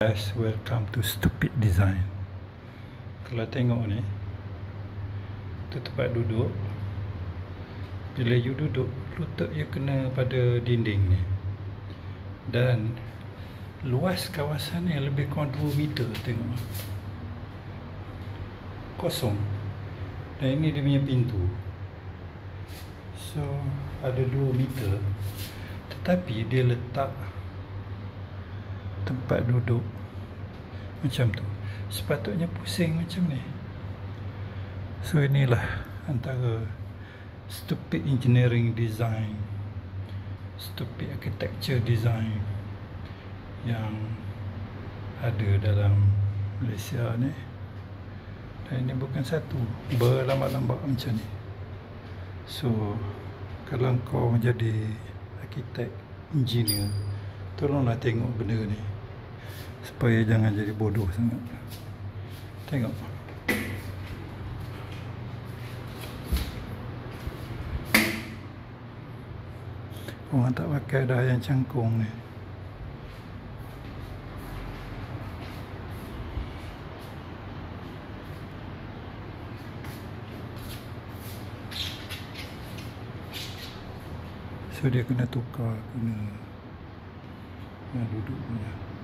Guys, welcome to Stupid Design. Kalau tengok ni, tu tempat duduk. Bila you duduk, lutut you kena pada dinding ni. Dan luas kawasan ni lebih kurang 2 meter, tengok. Kosong. Dan ini dia punya pintu. So, ada 2 meter. Tetapi dia letak tempat duduk macam tu. Sepatutnya pusing macam ni. So inilah antara stupid engineering design, stupid architecture design yang ada dalam Malaysia ni. Dan ini bukan satu, berlambak-lambak macam ni. So kalau kau menjadi arkitek, engineer, tolonglah tengok benda ni supaya jangan jadi bodoh sangat. Tengok. Orang tak pakai dah yang cangkung ni. So dia kena tukar, kena duduk punya.